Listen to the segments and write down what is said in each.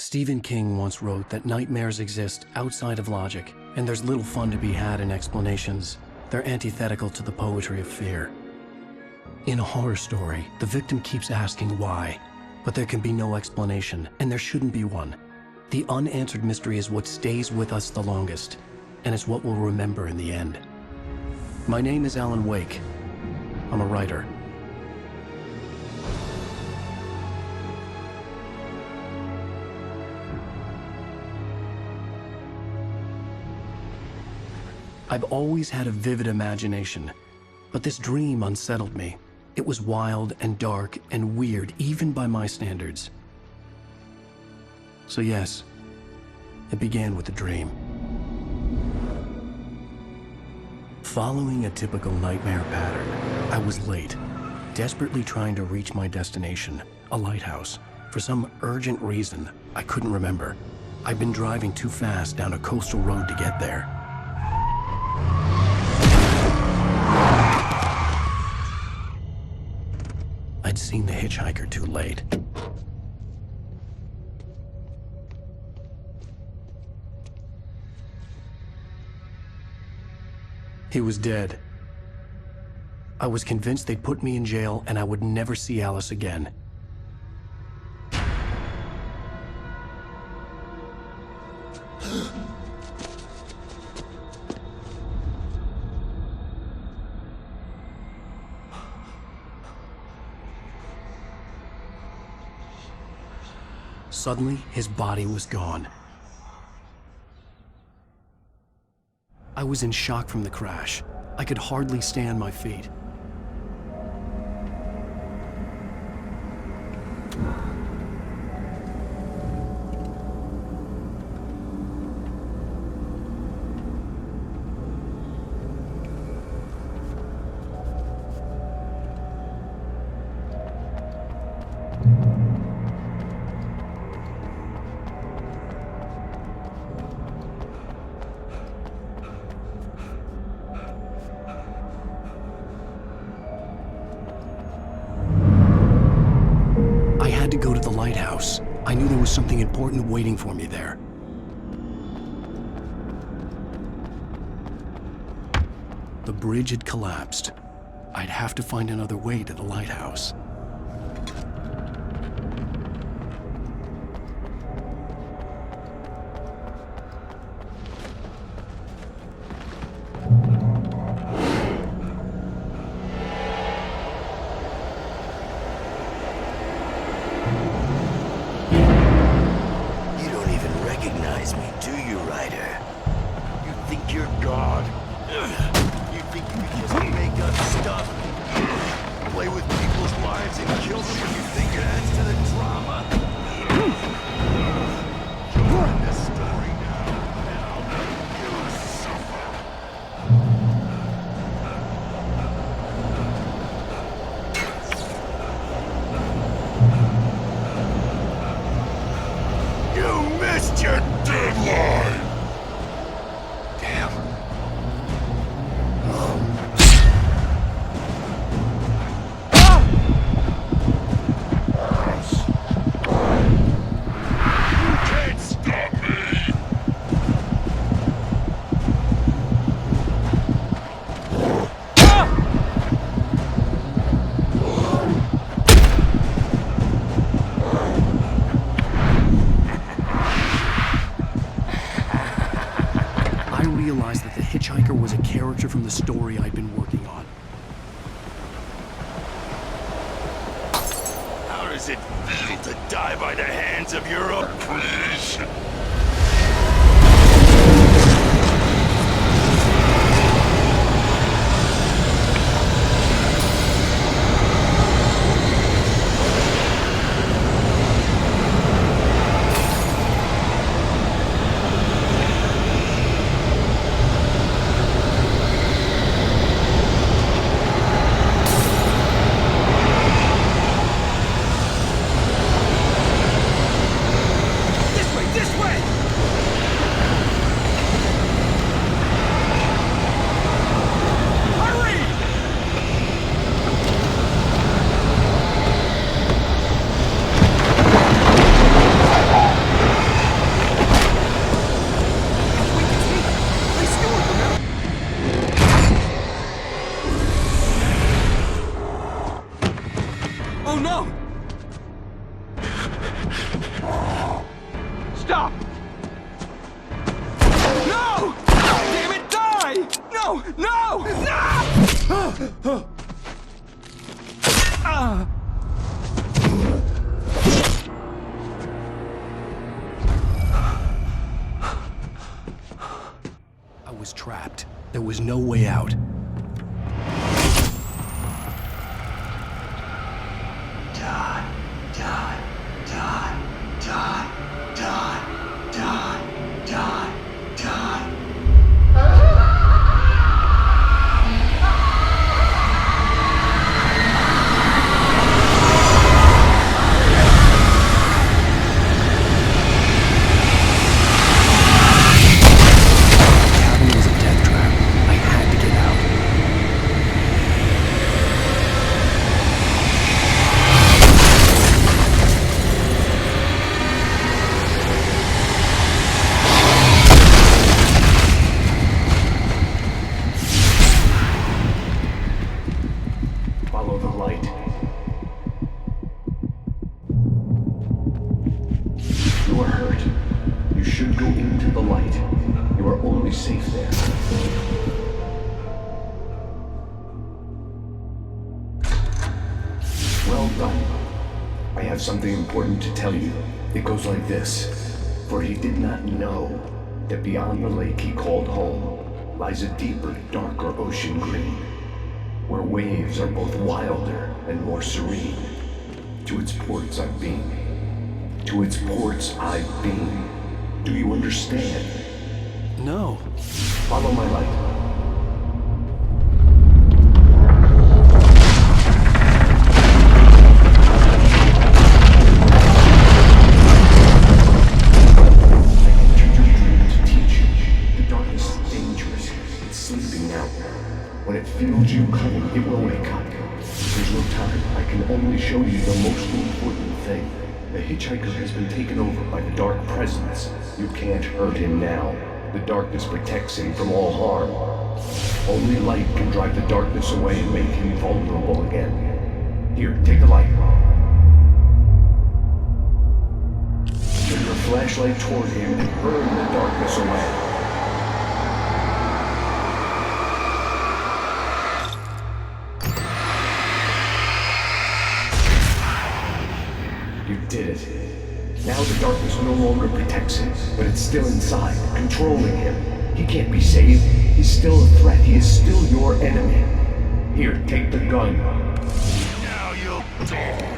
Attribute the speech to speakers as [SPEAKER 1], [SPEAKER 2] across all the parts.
[SPEAKER 1] Stephen King once wrote that nightmares exist outside of logic, and there's little fun to be had in explanations. They're antithetical to the poetry of fear. In a horror story, the victim keeps asking why, but there can be no explanation, and there shouldn't be one. The unanswered mystery is what stays with us the longest, and it's what we'll remember in the end. My name is Alan Wake. I'm a writer. I've always had a vivid imagination, but this dream unsettled me. It was wild and dark and weird, even by my standards. So yes, it began with a dream. Following a typical nightmare pattern, I was late, desperately trying to reach my destination, a lighthouse. For some urgent reason, I couldn't remember. I'd been driving too fast down a coastal road to get there. I'd seen the hitchhiker too late. He was dead. I was convinced they'd put me in jail and I would never see Alice again. Suddenly, his body was gone. I was in shock from the crash. I could hardly stay on my feet. To go to the lighthouse. I knew there was something important waiting for me there. The bridge had collapsed. I'd have to find another way to the lighthouse. Hitchhiker was a character from the story I'd been working on.
[SPEAKER 2] How does it feel to die by the hands of your oppressor?
[SPEAKER 3] This way!
[SPEAKER 1] I was trapped. There was no way out.
[SPEAKER 2] Die, die, die, die, die, die, die, die.
[SPEAKER 1] Cabin was a death trap. I had to get out.
[SPEAKER 3] Follow the light. You are hurt. You should go into the light. You are only safe there. Well done. I have something important to tell you. It goes like this. For he did not know that beyond the lake he called home lies a deeper, darker ocean green, where waves are both wilder and more serene. To its ports I've been. To its ports I've been. Do you understand?
[SPEAKER 1] No.
[SPEAKER 3] Follow my light. I entered your dream to teach you. The darkness is dangerous. It's sleeping now. When it feels you coming, it will wake up. There's no time. I can only show you the most important thing. The hitchhiker has been taken over by the dark presence. You can't hurt him now. The darkness protects him from all harm. Only light can drive the darkness away and make him vulnerable again. Here, take the light. Turn your flashlight toward him and burn the darkness away. You did it. Now the darkness no longer protects him, but it's still inside, controlling him. He can't be saved. He's still a threat. He is still your enemy. Here, take the gun.
[SPEAKER 2] Now you'll die.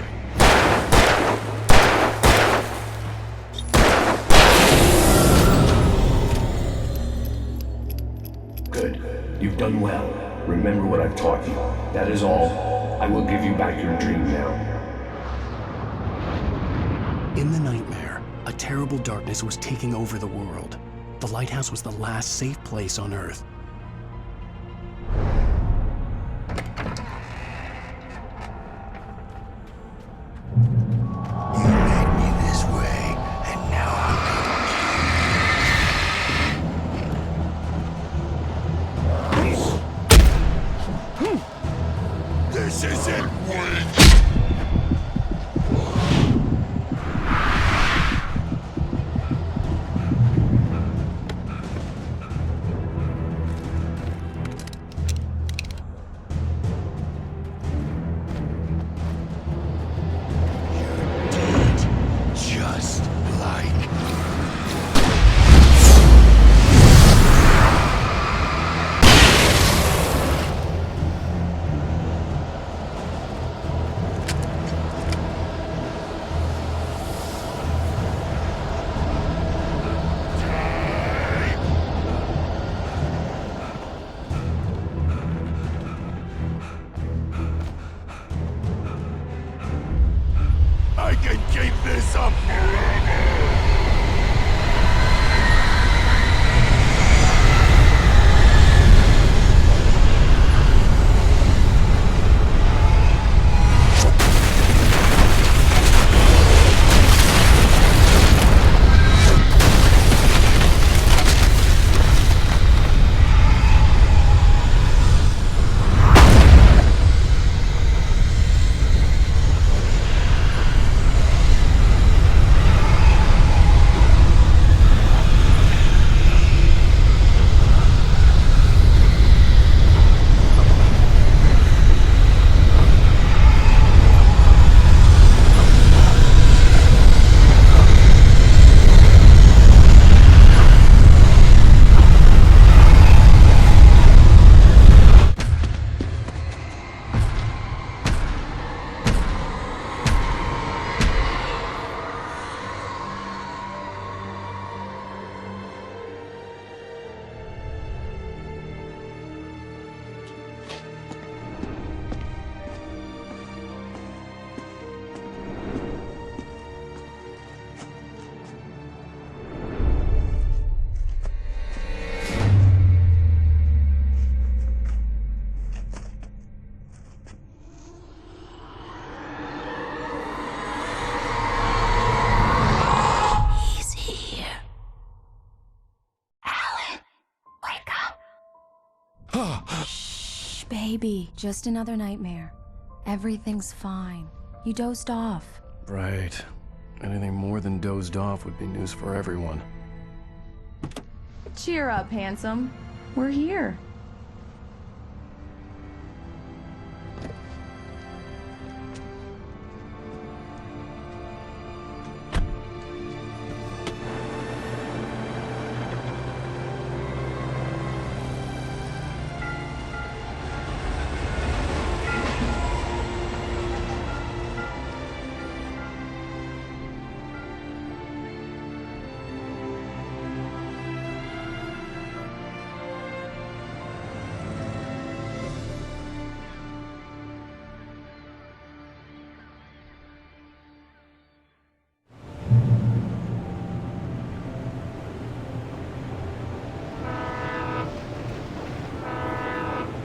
[SPEAKER 3] Good. You've done well. Remember what I've taught you. That is all. I will give you back your dream now.
[SPEAKER 1] In the nightmare, a terrible darkness was taking over the world. The lighthouse was the last safe place on Earth.
[SPEAKER 2] You made me this way, and now I'm This isn't weak. I can keep this up forever!
[SPEAKER 4] Shh, baby. Just another nightmare. Everything's fine. You dozed off.
[SPEAKER 1] Right. Anything more than dozed off would be news for everyone.
[SPEAKER 5] Cheer up, handsome. We're here.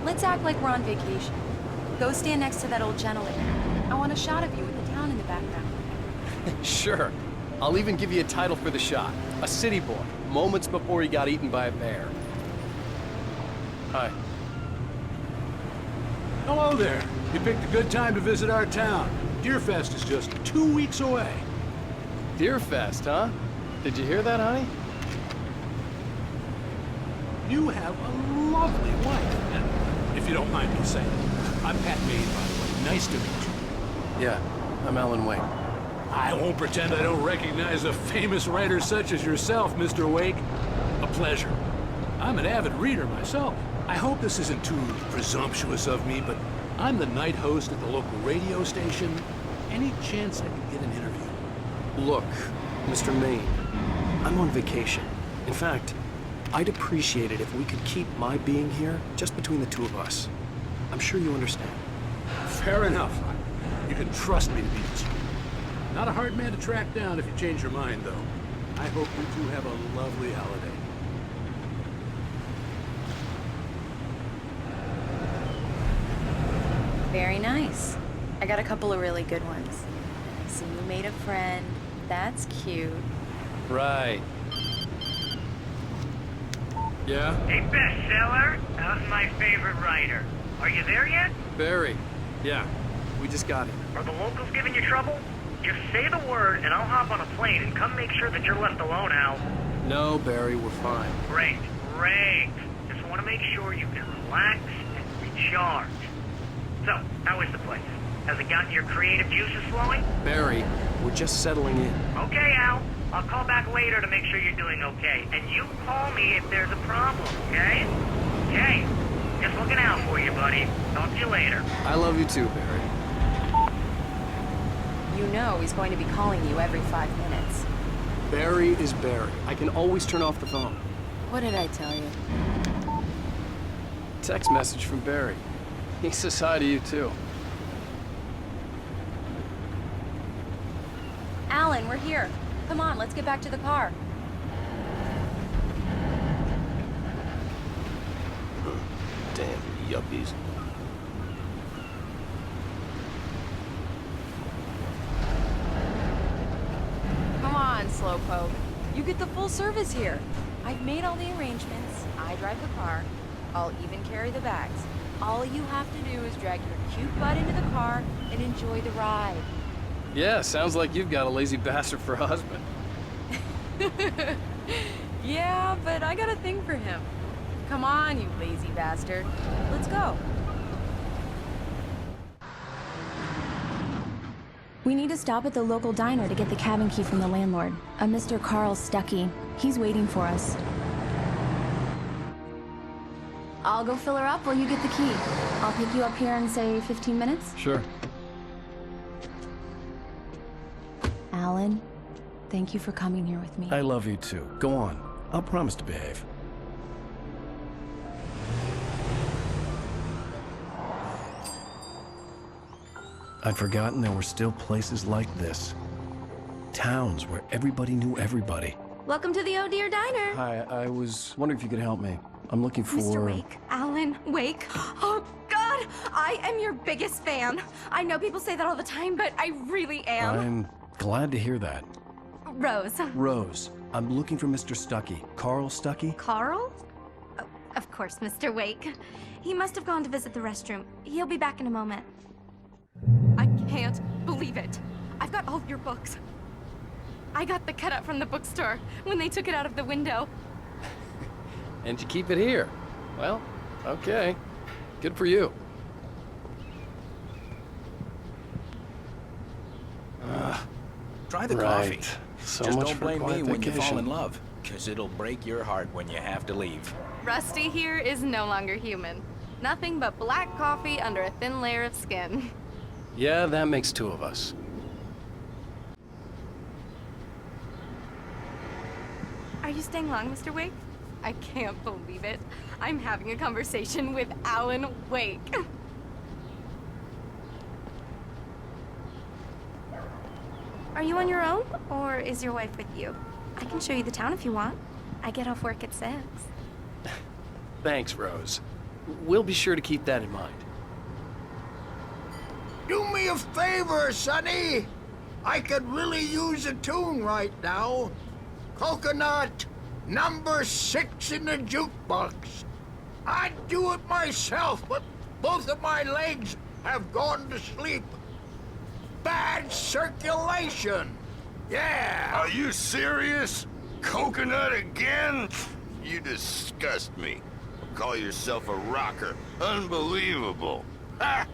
[SPEAKER 4] Let's act like we're on vacation. Go stand next to that old gentleman. I want a shot of you with the town in the background.
[SPEAKER 6] Sure. I'll even give you a title for the shot. A city boy, moments before he got eaten by a bear. Hi.
[SPEAKER 7] Hello there. You picked a good time to visit our town. Deerfest is just 2 weeks away.
[SPEAKER 6] Deerfest, huh? Did you hear that, honey?
[SPEAKER 7] You have a lovely wife. And if you don't mind me saying, I'm Pat Maine, by the way. Nice to meet you.
[SPEAKER 1] Yeah, I'm Alan Wake.
[SPEAKER 7] I won't pretend I don't recognize a famous writer such as yourself, Mr. Wake. A pleasure. I'm an avid reader myself. I hope this isn't too presumptuous of me, but I'm the night host at the local radio station. Any chance I could get an interview?
[SPEAKER 1] Look, Mr. Maine, I'm on vacation. In fact, I'd appreciate it if we could keep my being here just between the two of us. I'm sure you understand.
[SPEAKER 7] Fair enough. You can trust me to be this. Not a hard man to track down if you change your mind, though. I hope you two have a lovely holiday.
[SPEAKER 4] Very nice. I got a couple of really good ones. See, you made a friend. That's cute.
[SPEAKER 6] Right.
[SPEAKER 7] Yeah?
[SPEAKER 8] Hey, bestseller, how's my favorite writer? Are you there yet?
[SPEAKER 6] Barry. Yeah, we just got here.
[SPEAKER 8] Are the locals giving you trouble? Just say the word and I'll hop on a plane and come make sure that you're left alone, Al.
[SPEAKER 6] No, Barry, we're fine.
[SPEAKER 8] Great, great. Just want to make sure you can relax and recharge. So, how is the place? Has it gotten your creative juices flowing?
[SPEAKER 6] Barry, we're just settling in.
[SPEAKER 8] Okay, Al. I'll call back later to make sure you're doing okay. And you call me if there's a problem, okay? Okay. Just looking out for you, buddy. Talk to you later.
[SPEAKER 6] I love you too, Barry.
[SPEAKER 4] You know he's going to be calling you every 5 minutes.
[SPEAKER 6] Barry is Barry. I can always turn off the phone.
[SPEAKER 4] What did I tell you?
[SPEAKER 6] Text message from Barry. He says hi to you too.
[SPEAKER 4] Alan, we're here. Come on, let's get back to the car.
[SPEAKER 2] Damn yuppies.
[SPEAKER 5] Come on, Slowpoke. You get the full service here. I've made all the arrangements. I drive the car. I'll even carry the bags. All you have to do is drag your cute butt into the car and enjoy the ride.
[SPEAKER 6] Yeah, sounds like you've got a lazy bastard for a husband.
[SPEAKER 5] Yeah, but I got a thing for him. Come on, you lazy bastard. Let's go.
[SPEAKER 4] We need to stop at the local diner to get the cabin key from the landlord, a Mr. Carl Stuckey. He's waiting for us. I'll go fill her up while you get the key. I'll pick you up here in, say, 15 minutes?
[SPEAKER 6] Sure.
[SPEAKER 4] Alan, thank you for coming here with me.
[SPEAKER 1] I love you too. Go on. I'll promise to behave. I'd forgotten there were still places like this. Towns where everybody knew everybody.
[SPEAKER 9] Welcome to the Oh Dear Diner.
[SPEAKER 1] Hi, I was wondering if you could help me. I'm looking for...
[SPEAKER 9] Mr. Wake. Alan Wake. Oh, God! I am your biggest fan. I know people say that all the time, but I really am.
[SPEAKER 1] I'm glad to hear that.
[SPEAKER 9] Rose.
[SPEAKER 1] Rose, I'm looking for Mr. Stuckey. Carl Stuckey?
[SPEAKER 9] Carl? Of course, Mr. Wake. He must have gone to visit the restroom. He'll be back in a moment. I can't believe it. I've got all of your books. I got the cutout from the bookstore when they took it out of the window.
[SPEAKER 6] And you keep it here. Well, okay. Good for you.
[SPEAKER 10] Try the
[SPEAKER 1] Right.
[SPEAKER 10] coffee.
[SPEAKER 1] So
[SPEAKER 10] Just
[SPEAKER 1] much
[SPEAKER 10] don't
[SPEAKER 1] for
[SPEAKER 10] blame me
[SPEAKER 1] quiet
[SPEAKER 10] when you fall
[SPEAKER 1] vacation.
[SPEAKER 10] in love, because it'll break your heart when you have to leave.
[SPEAKER 9] Rusty here is no longer human. Nothing but black coffee under a thin layer of skin.
[SPEAKER 6] Yeah, that makes two of us.
[SPEAKER 9] Are you staying long, Mr. Wake? I can't believe it. I'm having a conversation with Alan Wake. Are you on your own, or is your wife with you? I can show you the town if you want. I get off work at 6.
[SPEAKER 6] Thanks, Rose. We'll be sure to keep that in mind.
[SPEAKER 11] Do me a favor, Sonny. I could really use a tune right now. Coconut, number 6 in the jukebox. I'd do it myself, but both of my legs have gone to sleep. Bad circulation. Yeah.
[SPEAKER 2] Are you serious? Coconut again? You disgust me. Call yourself a rocker. Unbelievable. Ha!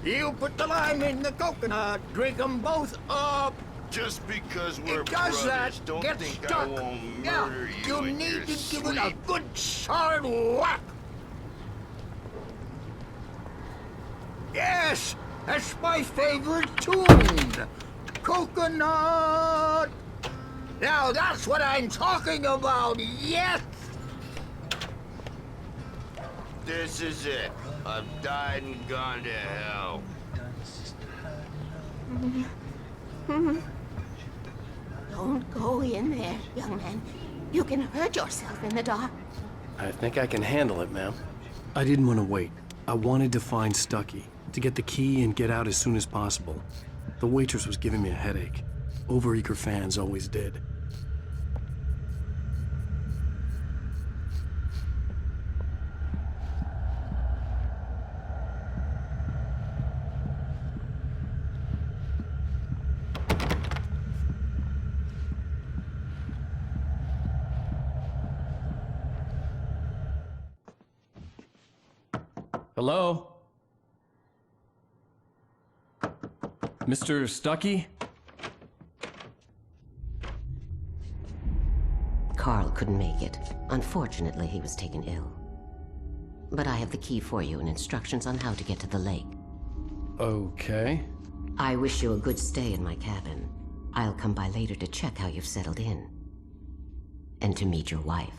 [SPEAKER 11] You put the lime in the coconut, drink them both up.
[SPEAKER 2] Just because we're
[SPEAKER 11] It does
[SPEAKER 2] brothers,
[SPEAKER 11] that,
[SPEAKER 2] don't
[SPEAKER 11] get
[SPEAKER 2] think
[SPEAKER 11] stuck.
[SPEAKER 2] I won't
[SPEAKER 11] Yeah,
[SPEAKER 2] murder
[SPEAKER 11] you
[SPEAKER 2] in
[SPEAKER 11] need
[SPEAKER 2] your
[SPEAKER 11] to give it a
[SPEAKER 2] sleep.
[SPEAKER 11] good solid whack. Yes, that's my favorite tune. Coconut. Now that's what I'm talking about, yes.
[SPEAKER 2] This is it. I've died and gone to hell.
[SPEAKER 12] Don't go in there, young man. You can hurt yourself in the dark.
[SPEAKER 6] I think I can handle it, ma'am.
[SPEAKER 1] I didn't want to wait. I wanted to find Stucky, to get the key and get out as soon as possible. The waitress was giving me a headache. Overeager fans always did. Hello? Mr. Stucky?
[SPEAKER 12] Carl couldn't make it. Unfortunately, he was taken ill. But I have the key for you and instructions on how to get to the lake.
[SPEAKER 1] Okay.
[SPEAKER 12] I wish you a good stay in my cabin. I'll come by later to check how you've settled in. And to meet your wife.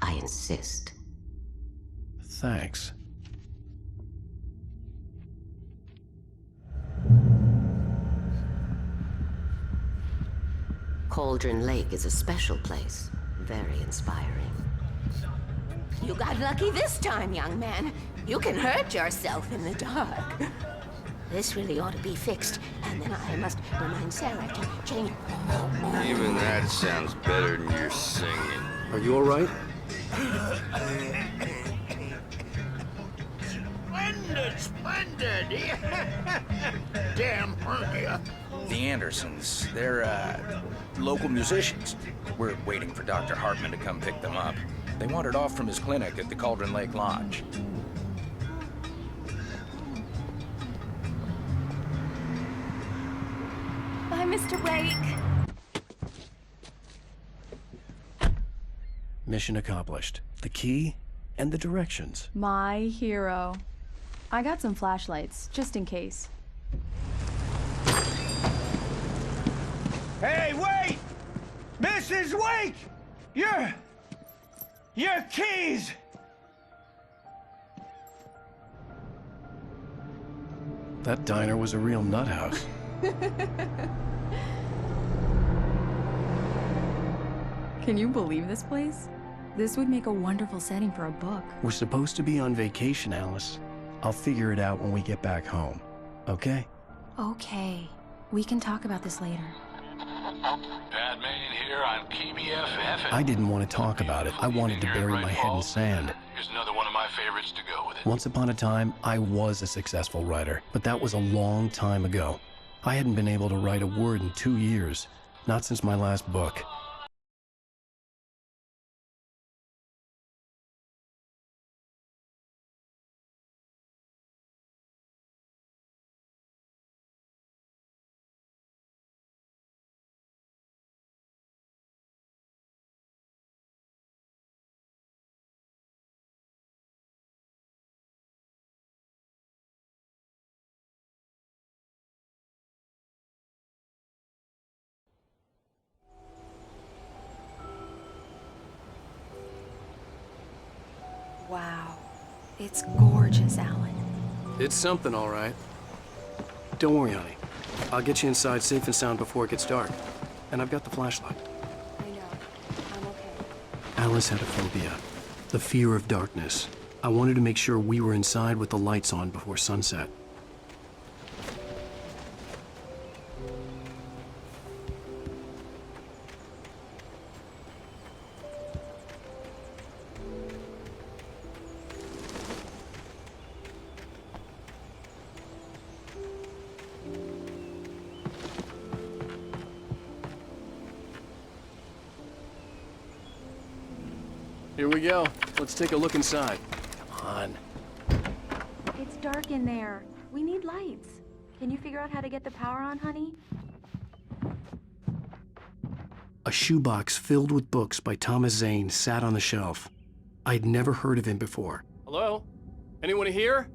[SPEAKER 12] I insist.
[SPEAKER 1] Thanks.
[SPEAKER 12] Cauldron Lake is a special place. Very inspiring.
[SPEAKER 13] You got lucky this time, young man. You can hurt yourself in the dark. This really ought to be fixed, and then I must remind Sarah to change.
[SPEAKER 2] Even that sounds better than your singing.
[SPEAKER 6] Are you all right?
[SPEAKER 11] Splendid! Damn hernia.
[SPEAKER 10] The Andersons, they're, local musicians. We're waiting for Dr. Hartman to come pick them up. They wandered off from his clinic at the Cauldron Lake Lodge.
[SPEAKER 9] Bye, Mr. Wake.
[SPEAKER 1] Mission accomplished. The key and the directions.
[SPEAKER 4] My hero. I got some flashlights, just in case.
[SPEAKER 14] Hey, wait! Mrs. Wake! Your keys!
[SPEAKER 1] That diner was a real nut house.
[SPEAKER 4] Can you believe this place? This would make a wonderful setting for a book.
[SPEAKER 1] We're supposed to be on vacation, Alice. I'll figure it out when we get back home. Okay?
[SPEAKER 4] Okay. We can talk about this later.
[SPEAKER 7] Pat Main here on KBFF.
[SPEAKER 1] I didn't want to talk about it. I wanted to bury my head in sand.
[SPEAKER 7] Here's another one of my favorites to go with it.
[SPEAKER 1] Once upon a time, I was a successful writer, but that was a long time ago. I hadn't been able to write a word in 2 years, not since my last book.
[SPEAKER 5] Wow. It's gorgeous, Alan.
[SPEAKER 6] It's something, all right.
[SPEAKER 1] Don't worry, honey. I'll get you inside safe and sound before it gets dark. And I've got the flashlight.
[SPEAKER 5] I know. I'm okay.
[SPEAKER 1] Alice had a phobia, the fear of darkness. I wanted to make sure we were inside with the lights on before sunset.
[SPEAKER 6] Here we go. Let's take a look inside.
[SPEAKER 1] Come on.
[SPEAKER 4] It's dark in there. We need lights. Can you figure out how to get the power on, honey?
[SPEAKER 1] A shoebox filled with books by Thomas Zane sat on the shelf. I'd never heard of him before.
[SPEAKER 6] Hello? Anyone here?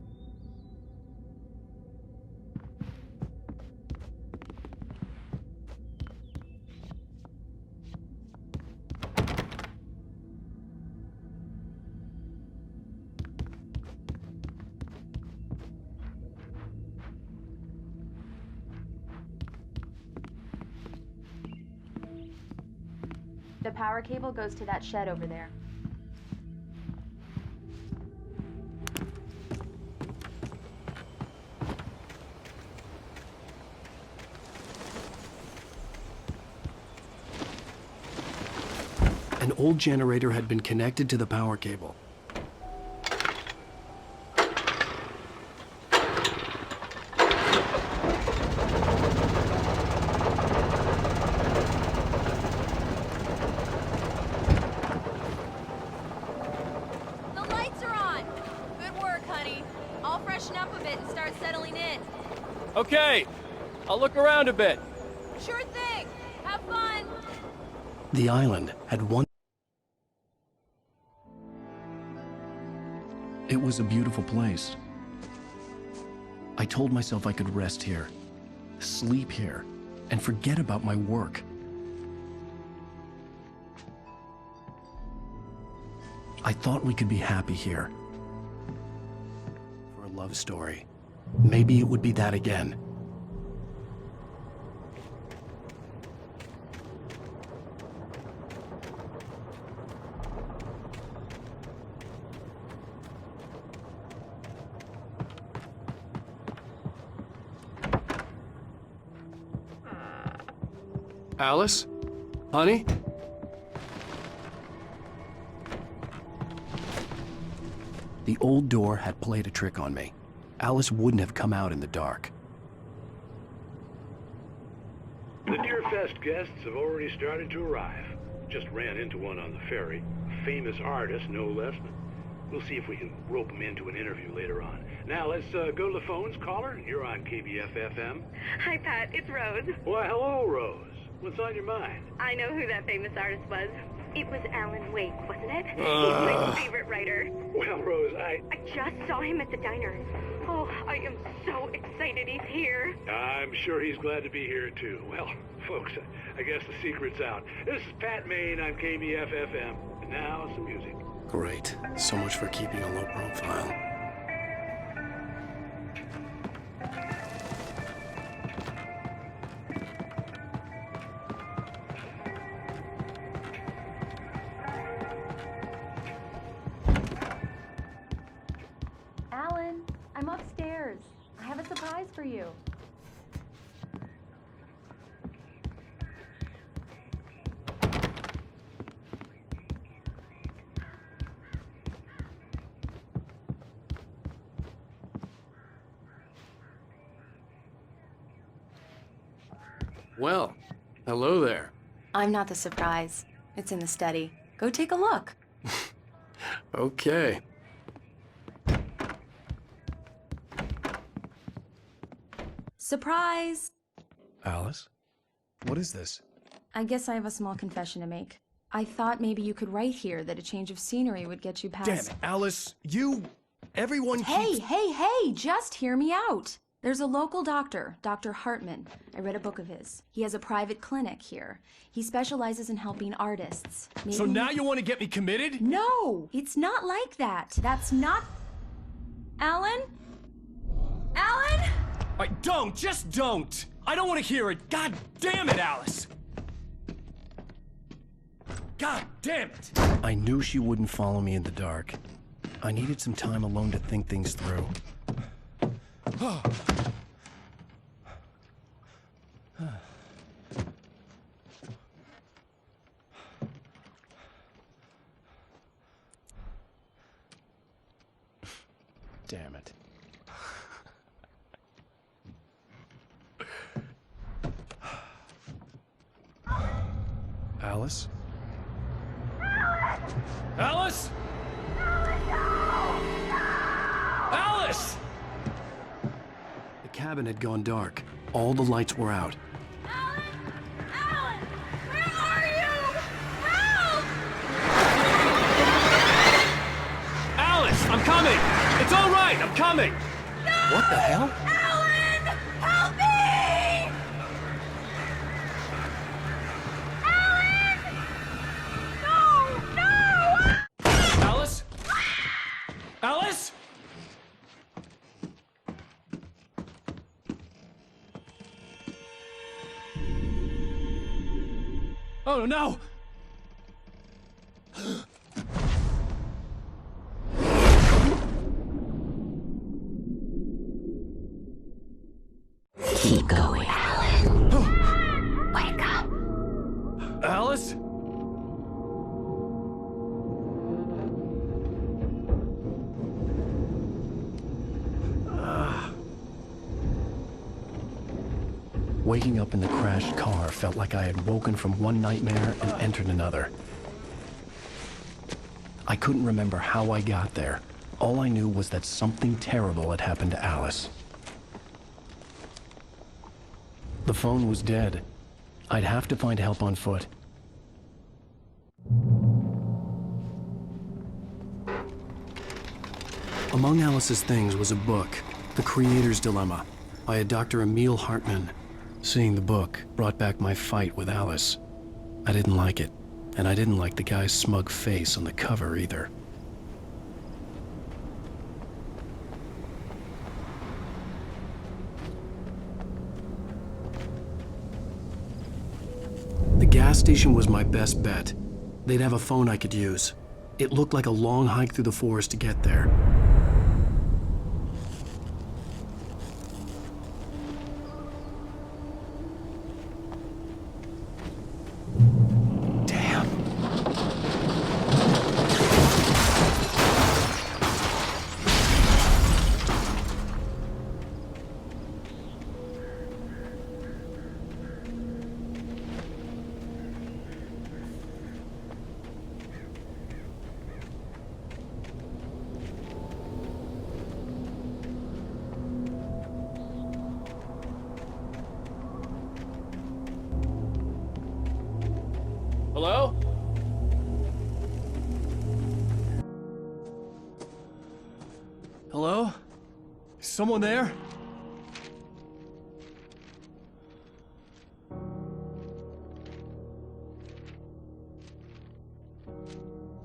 [SPEAKER 4] The power cable goes to that shed over there.
[SPEAKER 1] An old generator had been connected to the power cable.
[SPEAKER 5] The lights are on! Good work, honey. I'll freshen up a bit and start settling in.
[SPEAKER 6] Okay. I'll look around a bit.
[SPEAKER 5] Sure thing! Have fun!
[SPEAKER 1] The island had one. It was a beautiful place. I told myself I could rest here, sleep here, and forget about my work. I thought we could be happy here. For a love story. Maybe it would be that again.
[SPEAKER 6] Alice? Honey?
[SPEAKER 1] The old door had played a trick on me. Alice wouldn't have come out in the dark.
[SPEAKER 15] The Deerfest guests have already started to arrive. Just ran into one on the ferry. A famous artist, no less. We'll see if we can rope him into an interview later on. Now, let's go to the phones. Caller, you're on KBFFM.
[SPEAKER 16] Hi, Pat. It's Rose.
[SPEAKER 15] Why, hello, Rose. What's on your mind?
[SPEAKER 16] I know who that famous artist was. It was Alan Wake, wasn't it? He's my favorite writer.
[SPEAKER 15] Well, Rose, I
[SPEAKER 16] just saw him at the diner. Oh, I am so excited he's here.
[SPEAKER 15] I'm sure he's glad to be here, too. Well, folks, I guess the secret's out. This is Pat Main on KBFFM. And now, some music.
[SPEAKER 1] Great. So much for keeping a low profile.
[SPEAKER 4] Alan, I'm upstairs. I have a surprise for you.
[SPEAKER 6] Well, hello there.
[SPEAKER 5] I'm not the surprise. It's in the study. Go take a look.
[SPEAKER 6] Okay.
[SPEAKER 4] Surprise!
[SPEAKER 1] Alice? What is this?
[SPEAKER 4] I guess I have a small confession to make. I thought maybe you could write here that a change of scenery would get you past...
[SPEAKER 1] Damn it, Alice! Everyone keeps...
[SPEAKER 4] Hey! Just hear me out! There's a local doctor, Dr. Hartman. I read a book of his. He has a private clinic here. He specializes in helping artists.
[SPEAKER 1] So now you want to get me committed?
[SPEAKER 4] No! It's not like that. That's not... Alan? Alan?
[SPEAKER 1] Just don't! I don't want to hear it! God damn it, Alice! God damn it! I knew she wouldn't follow me in the dark. I needed some time alone to think things through. Damn it. Alice? Alice? Alice! The cabin had gone dark. All the lights were out.
[SPEAKER 9] Alan! Where are you? Help!
[SPEAKER 1] Alice, I'm coming! It's all right, I'm coming!
[SPEAKER 6] What the hell?
[SPEAKER 9] Alan! Help me! Alan! No!
[SPEAKER 1] Alice? Alice? Oh no!
[SPEAKER 12] Keep going, Alan. Wake up.
[SPEAKER 1] Alice? Waking up in the crashed car felt like I had woken from one nightmare and entered another. I couldn't remember how I got there. All I knew was that something terrible had happened to Alice. The phone was dead. I'd have to find help on foot. Among Alice's things was a book, The Creator's Dilemma, by a Dr. Emil Hartman. Seeing the book brought back my fight with Alice. I didn't like it, and I didn't like the guy's smug face on the cover either. The gas station was my best bet. They'd have a phone I could use. It looked like a long hike through the forest to get there.
[SPEAKER 6] Hello?
[SPEAKER 1] Hello? Is someone there?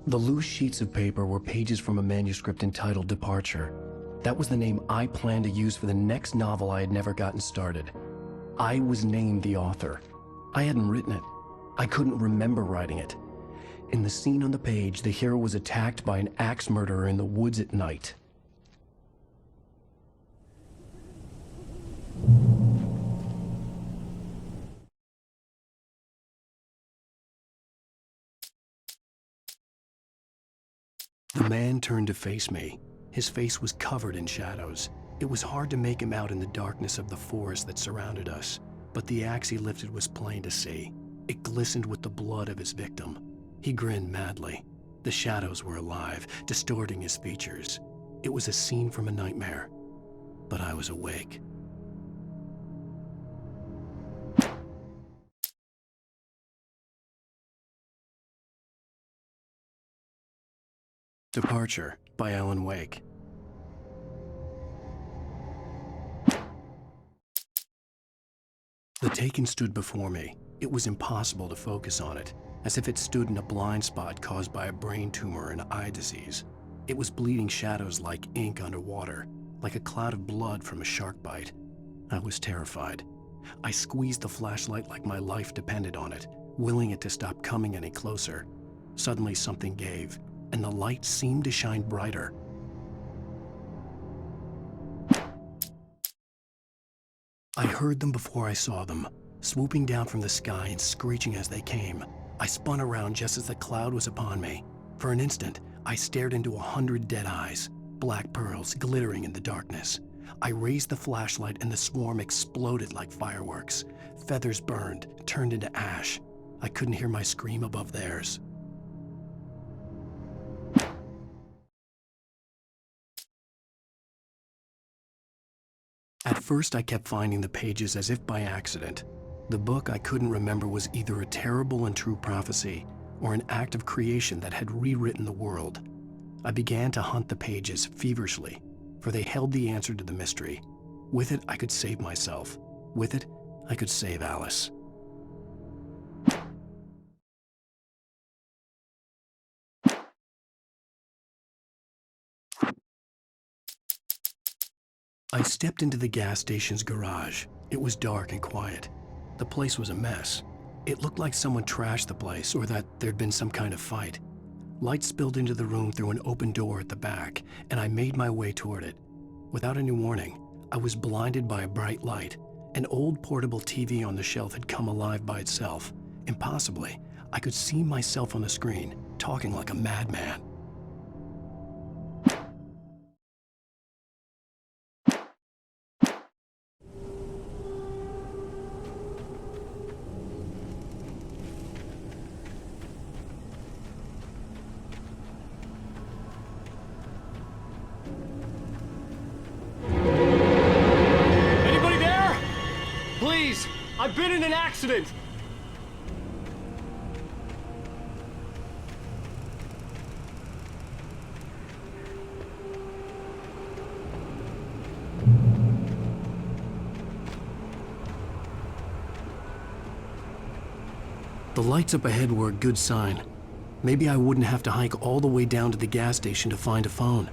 [SPEAKER 1] The loose sheets of paper were pages from a manuscript entitled Departure. That was the name I planned to use for the next novel I had never gotten started. I was named the author. I hadn't written it. I couldn't remember writing it. In the scene on the page, the hero was attacked by an axe murderer in the woods at night. The man turned to face me. His face was covered in shadows. It was hard to make him out in the darkness of the forest that surrounded us. but the axe he lifted was plain to see. It glistened with the blood of his victim. He grinned madly. The shadows were alive, distorting his features. It was a scene from a nightmare, but I was awake. Departure by Alan Wake. The Taken stood before me. It was impossible to focus on it, as if it stood in a blind spot caused by a brain tumor and eye disease. It was bleeding shadows like ink underwater, like a cloud of blood from a shark bite. I was terrified. I squeezed the flashlight like my life depended on it, willing it to stop coming any closer. Suddenly something gave, and the light seemed to shine brighter. I heard them before I saw them, swooping down from the sky and screeching as they came. I spun around just as the cloud was upon me. For an instant, I stared into 100 dead eyes, black pearls glittering in the darkness. I raised the flashlight and the swarm exploded like fireworks. Feathers burned, turned into ash. I couldn't hear my scream above theirs. At first, I kept finding the pages as if by accident. The book I couldn't remember was either a terrible and true prophecy or an act of creation that had rewritten the world. I began to hunt the pages feverishly, for they held the answer to the mystery. With it, I could save myself. With it, I could save Alice. I stepped into the gas station's garage. It was dark and quiet. The place was a mess. It looked like someone trashed the place or that there'd been some kind of fight. Light spilled into the room through an open door at the back, and I made my way toward it. Without any warning, I was blinded by a bright light. An old portable TV on the shelf had come alive by itself. Impossibly, I could see myself on the screen, talking like a madman.
[SPEAKER 17] I've been in an accident!
[SPEAKER 1] The lights up ahead were a good sign. Maybe I wouldn't have to hike all the way down to the gas station to find a phone.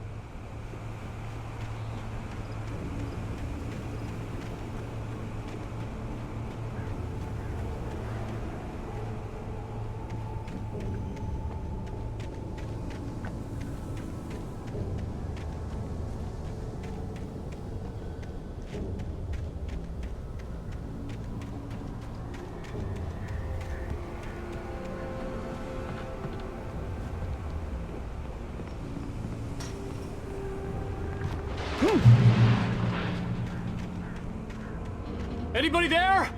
[SPEAKER 17] Anybody there?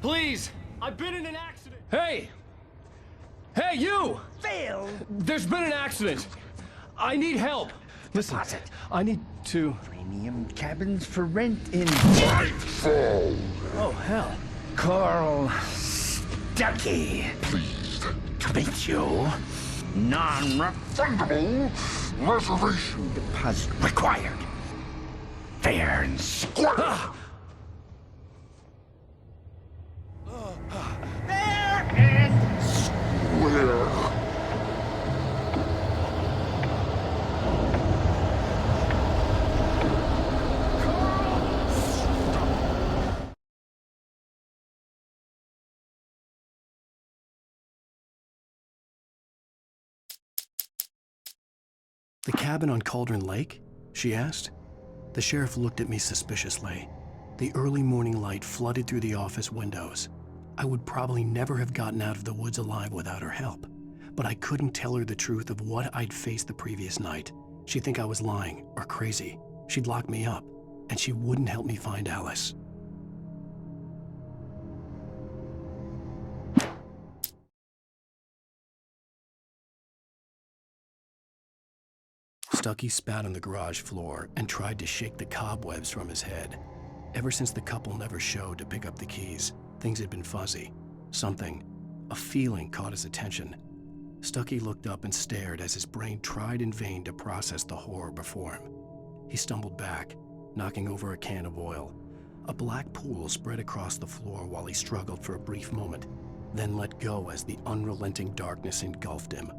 [SPEAKER 17] Please, I've been in an accident. Hey! Hey, you!
[SPEAKER 14] Phil!
[SPEAKER 17] There's been an accident. I need help. Listen, I need to...
[SPEAKER 14] Premium cabins for rent in...
[SPEAKER 17] Nightfall! Oh, hell.
[SPEAKER 14] Carl Stuckey.
[SPEAKER 2] Pleased
[SPEAKER 14] to meet you. Non-refundable reservation deposit required. Fair and square. Fair and square.
[SPEAKER 1] The cabin on Cauldron Lake? She asked. The sheriff looked at me suspiciously. The early morning light flooded through the office windows. I would probably never have gotten out of the woods alive without her help, but I couldn't tell her the truth of what I'd faced the previous night. She'd think I was lying or crazy. She'd lock me up, and she wouldn't help me find Alice. Stucky spat on the garage floor and tried to shake the cobwebs from his head. Ever since the couple never showed to pick up the keys, things had been fuzzy. Something, a feeling caught his attention. Stucky looked up and stared as his brain tried in vain to process the horror before him. He stumbled back, knocking over a can of oil. A black pool spread across the floor while he struggled for a brief moment, then let go as the unrelenting darkness engulfed him.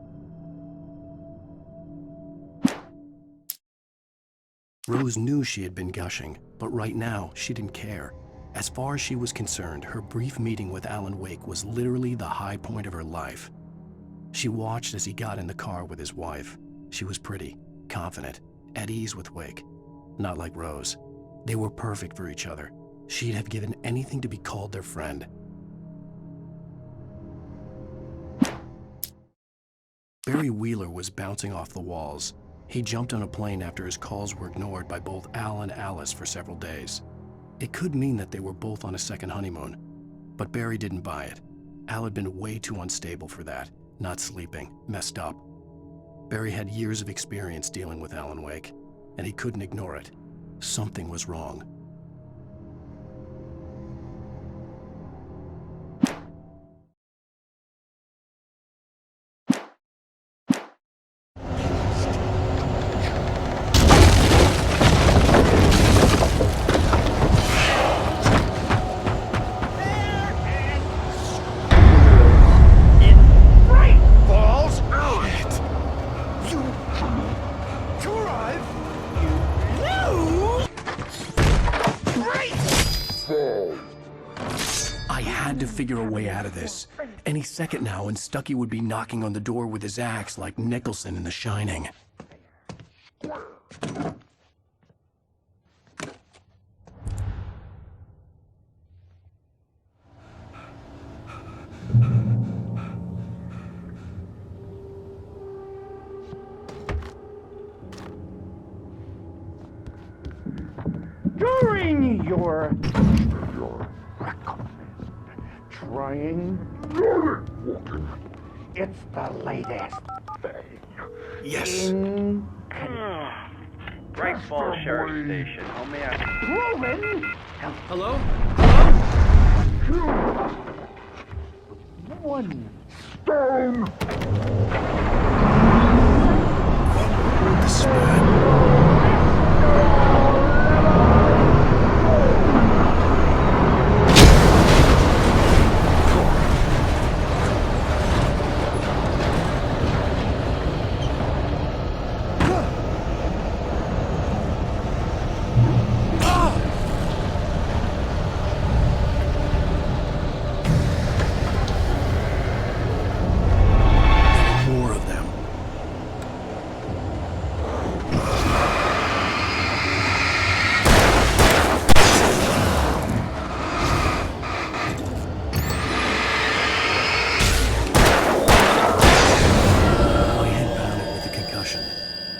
[SPEAKER 1] Rose knew she had been gushing, but right now she didn't care. As far as she was concerned, her brief meeting with Alan Wake was literally the high point of her life. She watched as he got in the car with his wife. She was pretty, confident, at ease with Wake. Not like Rose. They were perfect for each other. She'd have given anything to be called their friend. Barry Wheeler was bouncing off the walls. He jumped on a plane after his calls were ignored by both Al and Alice for several days. It could mean that they were both on a second honeymoon, but Barry didn't buy it. Al had been way too unstable for that, not sleeping, messed up. Barry had years of experience dealing with Alan Wake, and he couldn't ignore it. Something was wrong. I had to figure a way out of this. Any second now, and Stucky would be knocking on the door with his axe like Nicholson in The Shining.
[SPEAKER 14] During your trying, it's the latest thing.
[SPEAKER 1] Yes.
[SPEAKER 8] Great Falls Sheriff Station. How may I...
[SPEAKER 14] Roman!
[SPEAKER 17] Hello?
[SPEAKER 14] One stone!
[SPEAKER 1] The spread.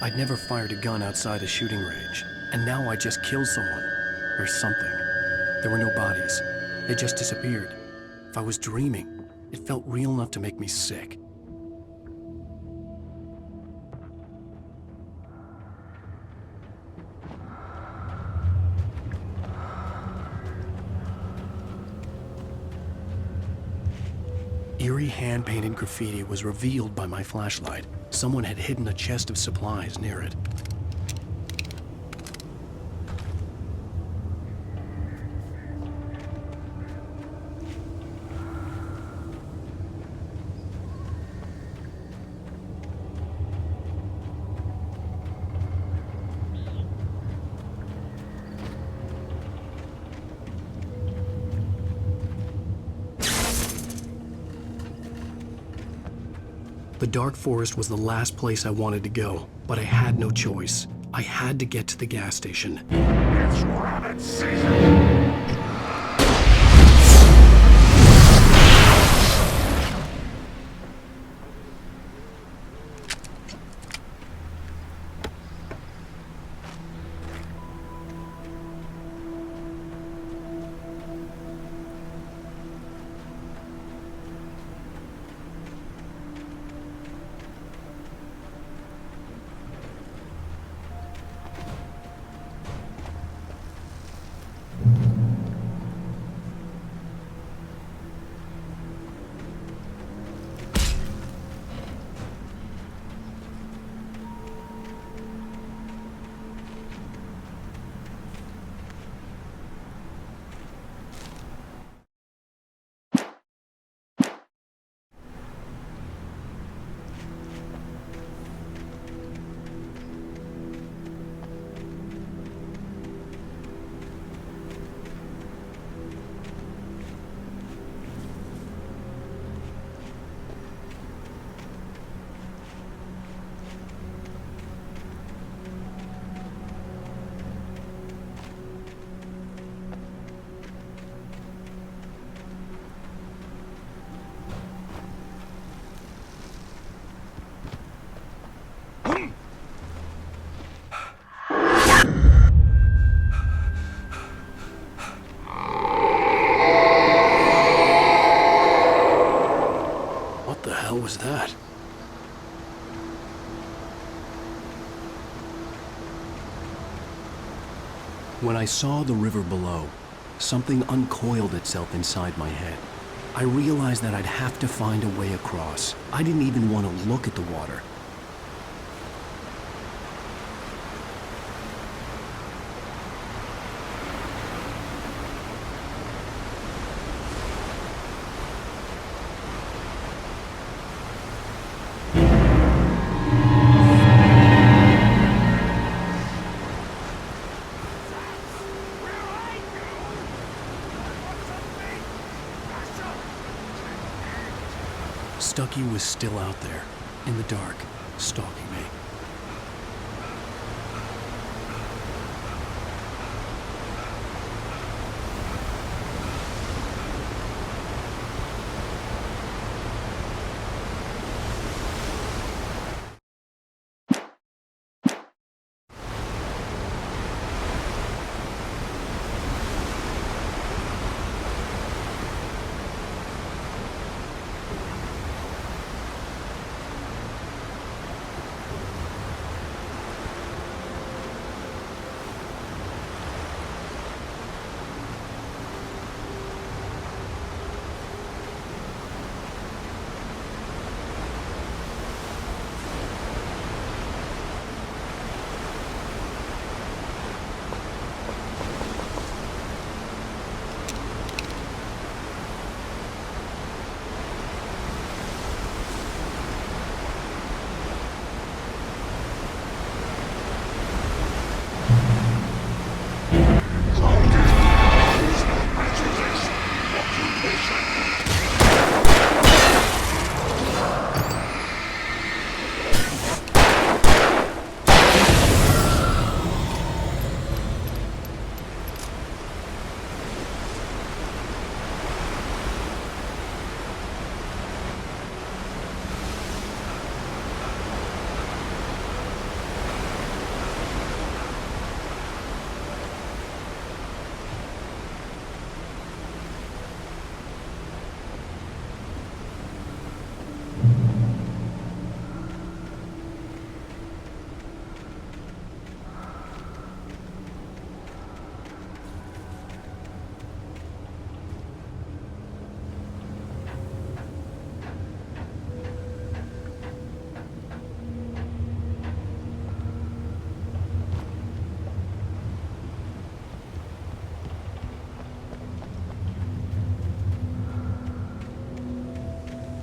[SPEAKER 1] I'd never fired a gun outside a shooting range, and now I just killed someone. Or something. There were no bodies. They just disappeared. If I was dreaming, it felt real enough to make me sick. Eerie hand-painted graffiti was revealed by my flashlight. Someone had hidden a chest of supplies near it. The dark forest was the last place I wanted to go, but I had no choice. I had to get to the gas station.
[SPEAKER 14] It's rabbit season!
[SPEAKER 1] When I saw the river below, something uncoiled itself inside my head. I realized that I'd have to find a way across. I didn't even want to look at the water. Stucky was still out there, in the dark, stalking me.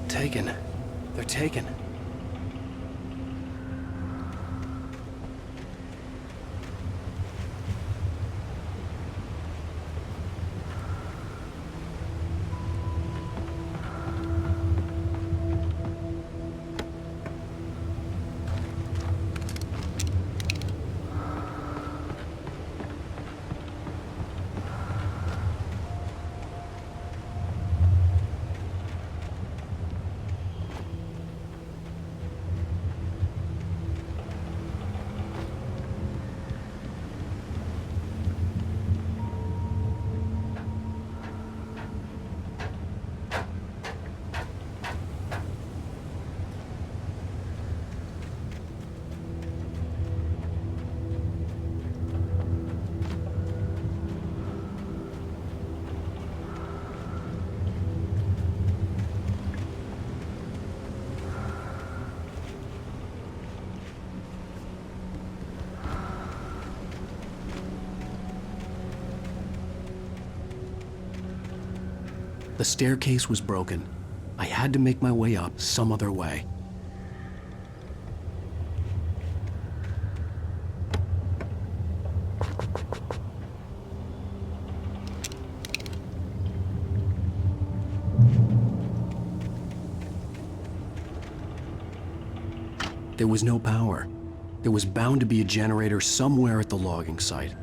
[SPEAKER 1] Taken. They're taken. The staircase was broken. I had to make my way up some other way. There was no power. There was bound to be a generator somewhere at the logging site.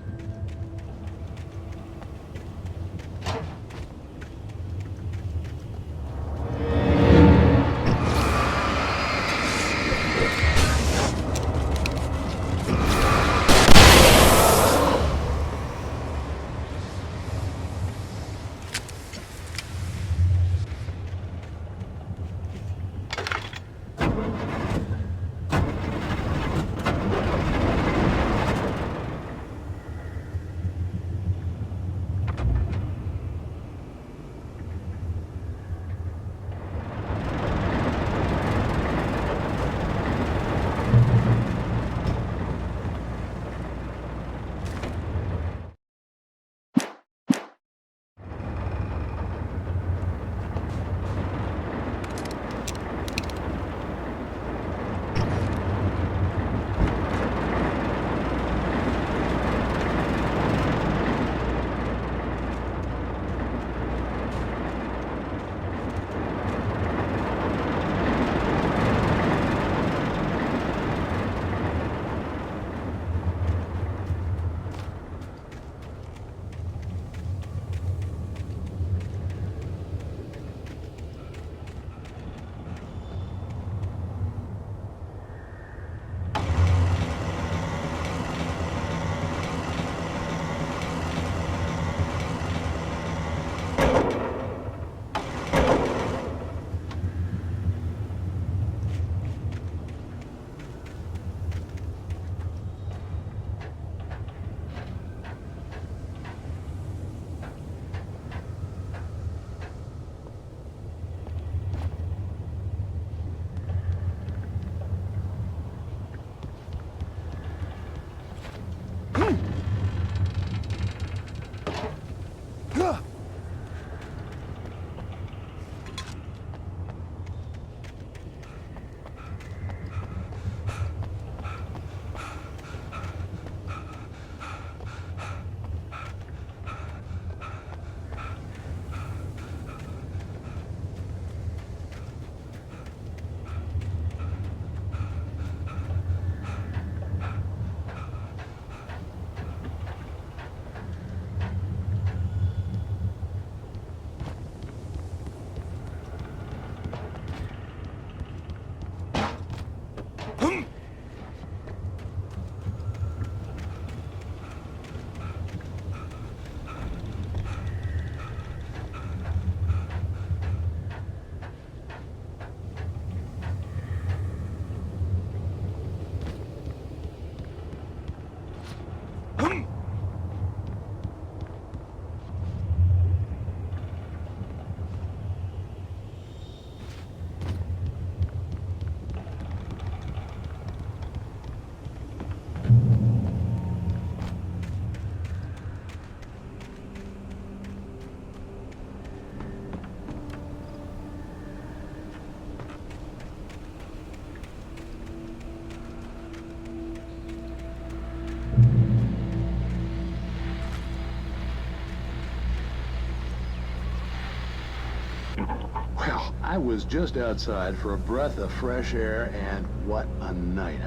[SPEAKER 18] I was just outside for a breath of fresh air, and what a night.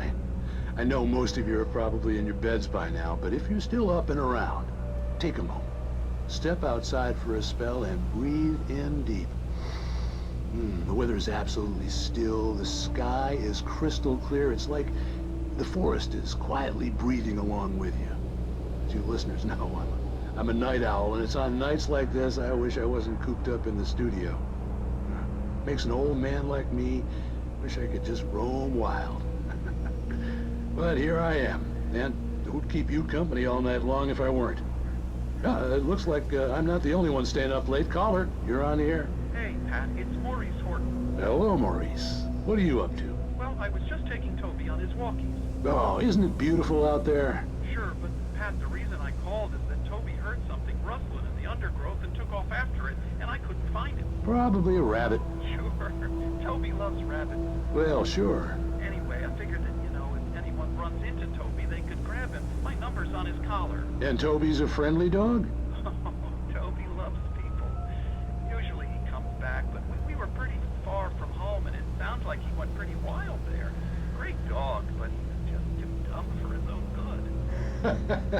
[SPEAKER 18] I know most of you are probably in your beds by now, but if you're still up and around, take a moment. Step outside for a spell and breathe in deep. The weather is absolutely still. The sky is crystal clear. It's like the forest is quietly breathing along with you. As you listeners know, I'm a night owl, and it's on nights like this I wish I wasn't cooped up in the studio. Makes an old man like me wish I could just roam wild. But here I am, and who'd keep you company all night long if I weren't? It looks like I'm not the only one staying up late. Caller, you're on the air.
[SPEAKER 19] Hey, Pat, it's Maurice Horton.
[SPEAKER 18] Hello, Maurice. What are you up to?
[SPEAKER 19] Well, I was just taking Toby on his walkies.
[SPEAKER 18] Oh, isn't it beautiful out there?
[SPEAKER 19] Sure, but Pat, the reason I called is that Toby heard something rustling in the undergrowth and took off after it, and I couldn't find it.
[SPEAKER 18] Probably a rabbit.
[SPEAKER 19] Sure. Toby loves rabbits.
[SPEAKER 18] Well, sure.
[SPEAKER 19] Anyway, I figured that, if anyone runs into Toby, they could grab him. My number's on his collar.
[SPEAKER 18] And Toby's a friendly dog?
[SPEAKER 19] Toby loves people. Usually he comes back, but we were pretty far from home, and it sounds like he went pretty wild there. Great dog, but just too dumb for his own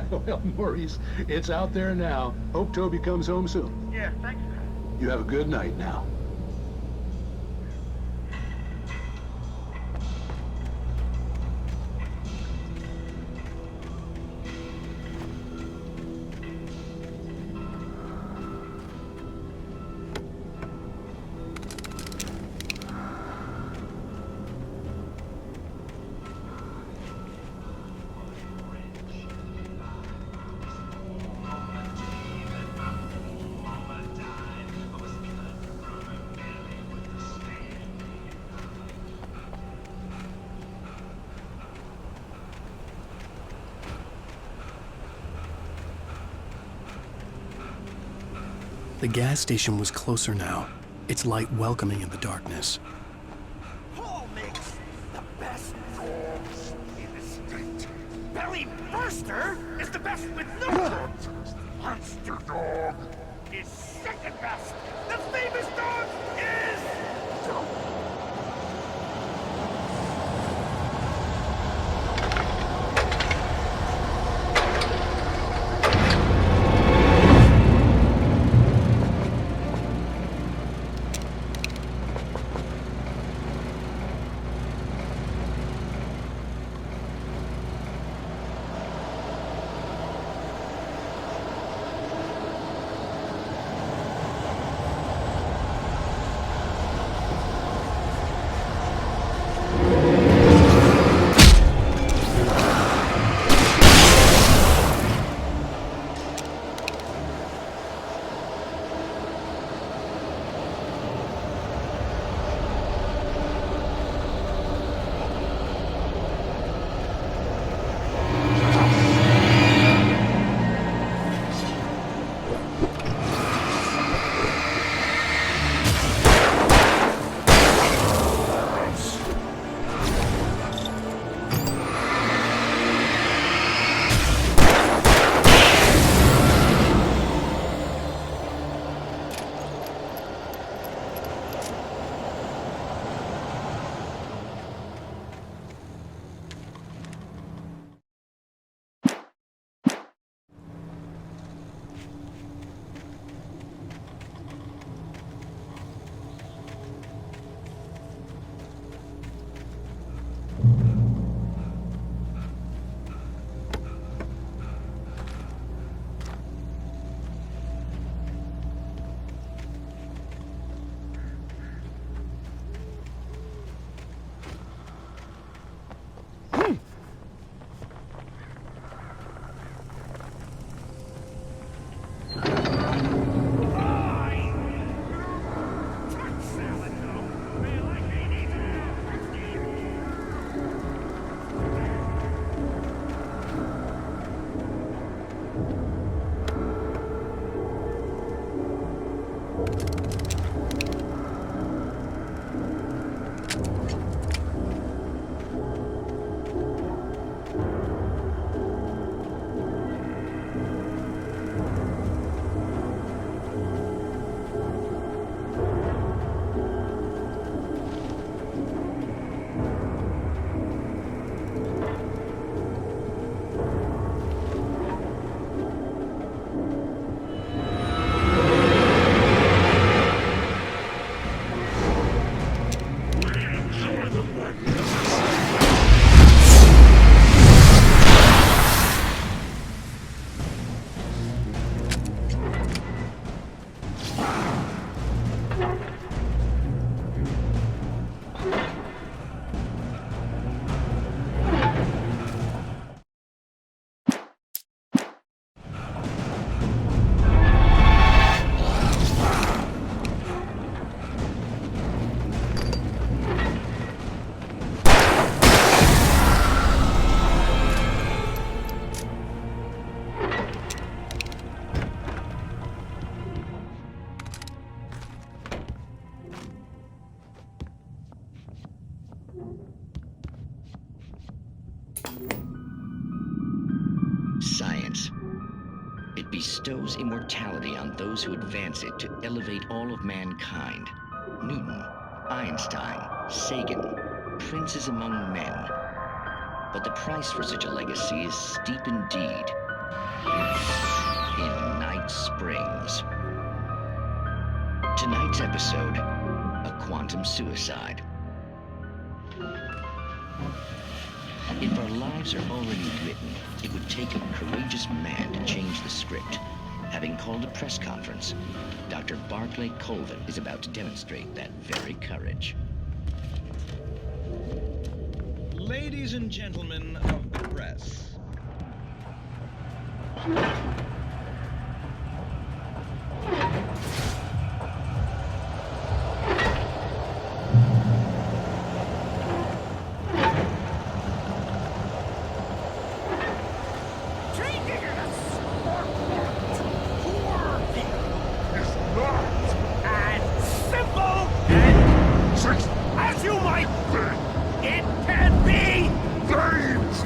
[SPEAKER 19] good.
[SPEAKER 18] Well, Maurice, it's out there now. Hope Toby comes home soon.
[SPEAKER 19] Yeah, thanks, Pat.
[SPEAKER 18] You have a good night now.
[SPEAKER 1] The gas station was closer now, its light welcoming in the darkness.
[SPEAKER 14] Paul makes the best dogs in the state. Belly Burster is the best with no guns. Monster Dog is second best. The famous dog is...
[SPEAKER 20] Science. It bestows immortality on those who advance it to elevate all of mankind. Newton, Einstein, Sagan, princes among men. But the price for such a legacy is steep indeed. In Night Springs. Tonight's episode, a quantum suicide. If our lives are already written, it would take a courageous man to change the script. Having called a press conference, Dr. Barclay Colvin is about to demonstrate that very courage.
[SPEAKER 21] Ladies and gentlemen of the press.
[SPEAKER 14] As you might think, it can be dangerous.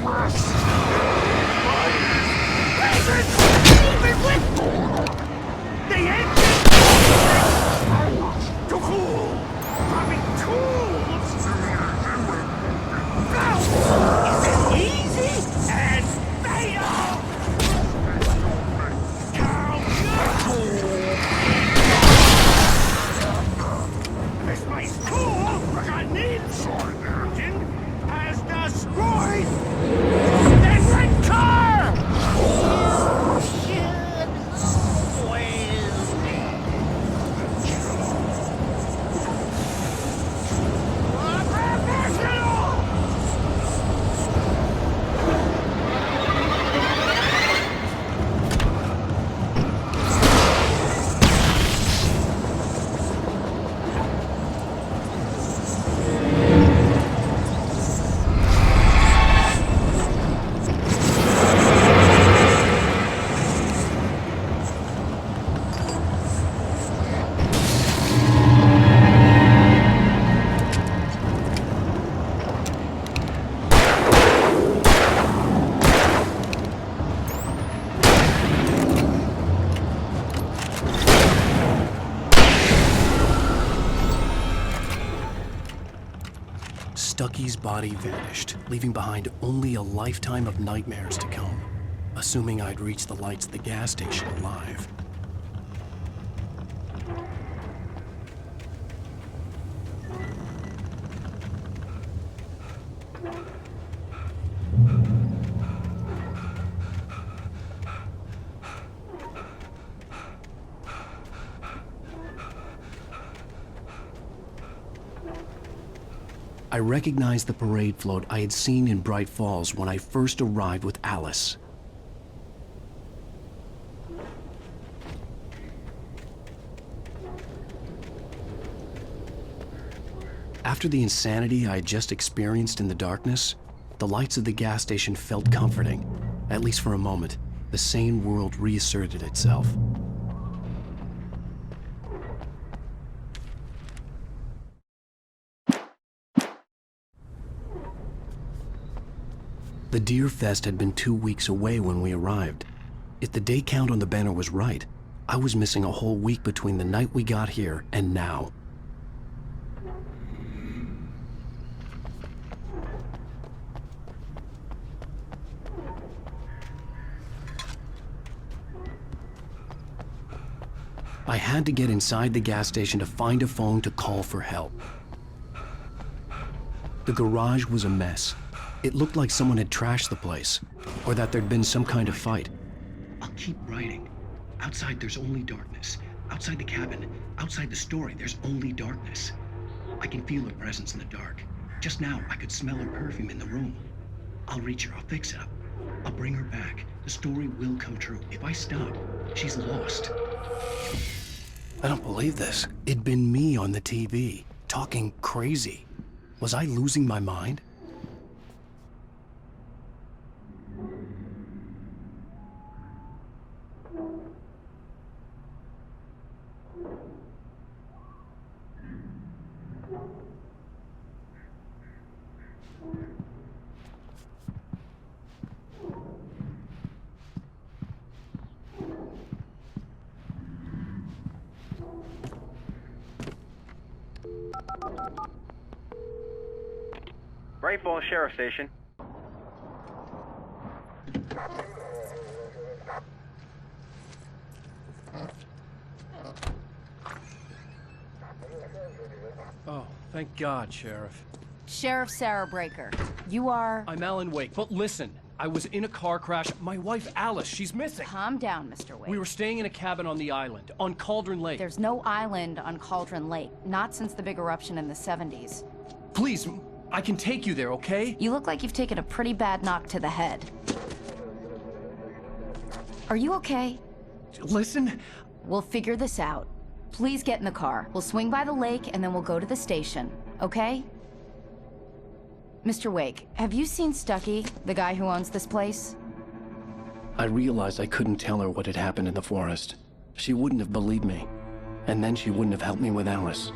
[SPEAKER 14] Even with the engine to cool, having tools. Now is it easy and fatal? This place cool, but I need engine has destroyed the red car!
[SPEAKER 1] Stucky's body vanished, leaving behind only a lifetime of nightmares to come, assuming I'd reach the lights of the gas station alive. I recognized the parade float I had seen in Bright Falls when I first arrived with Alice. After the insanity I had just experienced in the darkness, the lights of the gas station felt comforting. At least for a moment, the sane world reasserted itself. The Deer Fest had been 2 weeks away when we arrived. If the day count on the banner was right, I was missing a whole week between the night we got here and now. I had to get inside the gas station to find a phone to call for help. The garage was a mess. It looked like someone had trashed the place, or that there'd been some kind of fight.
[SPEAKER 22] I'll keep writing. Outside, there's only darkness. Outside the cabin, outside the story, there's only darkness. I can feel her presence in the dark. Just now, I could smell her perfume in the room. I'll reach her, I'll fix it up. I'll bring her back. The story will come true. If I stop, she's lost.
[SPEAKER 1] I don't believe this. It'd been me on the TV, talking crazy. Was I losing my mind?
[SPEAKER 3] Bright Falls Sheriff Station.
[SPEAKER 1] Oh, thank God, Sheriff.
[SPEAKER 5] Sheriff Sarah Breaker. You are...
[SPEAKER 1] I'm Alan Wake, but listen. I was in a car crash. My wife, Alice, she's missing.
[SPEAKER 5] Calm down, Mr. Wake.
[SPEAKER 1] We were staying in a cabin on the island, on Cauldron Lake.
[SPEAKER 5] There's no island on Cauldron Lake. Not since the big eruption in the 70s.
[SPEAKER 1] Please, I can take you there, okay?
[SPEAKER 5] You look like you've taken a pretty bad knock to the head. Are you okay?
[SPEAKER 1] Listen.
[SPEAKER 5] We'll figure this out. Please get in the car. We'll swing by the lake and then we'll go to the station, okay? Mr. Wake, have you seen Stucky, the guy who owns this place?
[SPEAKER 1] I realized I couldn't tell her what had happened in the forest. She wouldn't have believed me. And then she wouldn't have helped me with Alice.